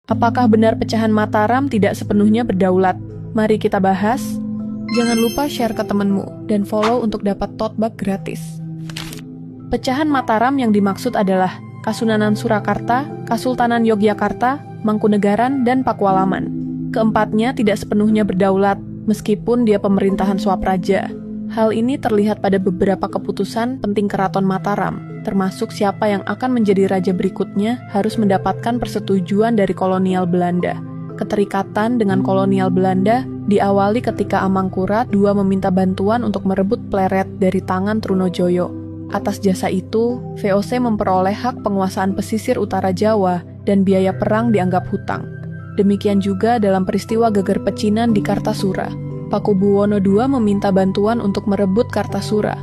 Apakah benar pecahan Mataram tidak sepenuhnya berdaulat? Mari kita bahas. Jangan lupa share ke temanmu dan follow untuk dapat tote bag gratis. Pecahan Mataram yang dimaksud adalah Kasunanan Surakarta, Kasultanan Yogyakarta, Mangkunegaran, dan Pakualaman. Keempatnya tidak sepenuhnya berdaulat, meskipun dia pemerintahan swapraja. Hal ini terlihat pada beberapa keputusan penting Keraton Mataram, termasuk siapa yang akan menjadi raja berikutnya harus mendapatkan persetujuan dari kolonial Belanda. Keterikatan dengan kolonial Belanda diawali ketika Amangkurat II meminta bantuan untuk merebut Pleret dari tangan Trunojoyo. Atas jasa itu, VOC memperoleh hak penguasaan pesisir utara Jawa dan biaya perang dianggap hutang. Demikian juga dalam peristiwa geger pecinan di Kartasura. Pakubuwono II meminta bantuan untuk merebut Kartasura.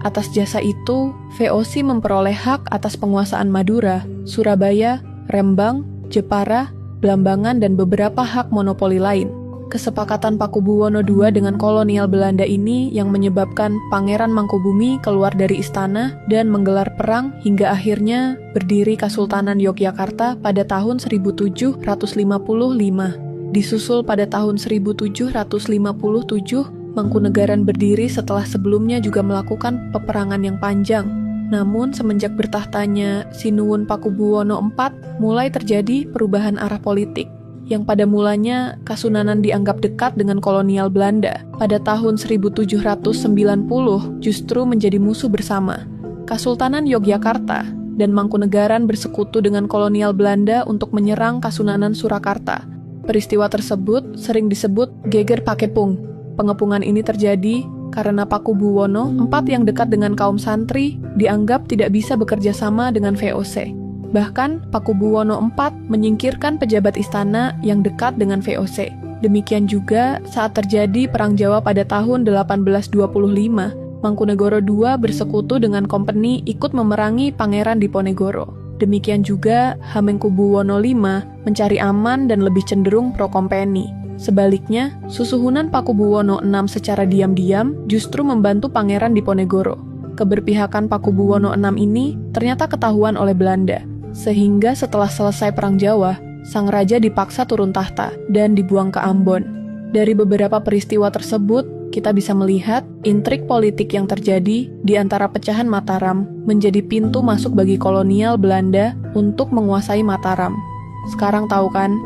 Atas jasa itu, VOC memperoleh hak atas penguasaan Madura, Surabaya, Rembang, Jepara, Blambangan, dan beberapa hak monopoli lain. Kesepakatan Pakubuwono II dengan kolonial Belanda ini yang menyebabkan Pangeran Mangkubumi keluar dari istana dan menggelar perang hingga akhirnya berdiri Kasultanan Yogyakarta pada tahun 1755. Disusul pada tahun 1757, Mangkunegaran berdiri setelah sebelumnya juga melakukan peperangan yang panjang. Namun semenjak bertahtanya Sinuwun Pakubuwono IV, mulai terjadi perubahan arah politik, yang pada mulanya Kasunanan dianggap dekat dengan kolonial Belanda. Pada tahun 1790 justru menjadi musuh bersama. Kasultanan Yogyakarta dan Mangkunegaran bersekutu dengan kolonial Belanda untuk menyerang Kasunanan Surakarta. Peristiwa tersebut sering disebut Geger Pakepung. Pengepungan ini terjadi karena Pakubuwono IV yang dekat dengan kaum santri dianggap tidak bisa bekerja sama dengan VOC. Bahkan Pakubuwono IV menyingkirkan pejabat istana yang dekat dengan VOC. Demikian juga saat terjadi Perang Jawa pada tahun 1825, Mangkunegoro II bersekutu dengan kompeni ikut memerangi Pangeran Diponegoro. Demikian juga Hamengkubuwono V mencari aman dan lebih cenderung pro-kompeni. Sebaliknya, susuhunan Pakubuwono VI secara diam-diam justru membantu Pangeran Diponegoro. Keberpihakan Pakubuwono VI ini ternyata ketahuan oleh Belanda, sehingga setelah selesai Perang Jawa, sang raja dipaksa turun tahta dan dibuang ke Ambon. Dari beberapa peristiwa tersebut, kita bisa melihat intrik politik yang terjadi di antara pecahan Mataram menjadi pintu masuk bagi kolonial Belanda untuk menguasai Mataram. Sekarang tahu kan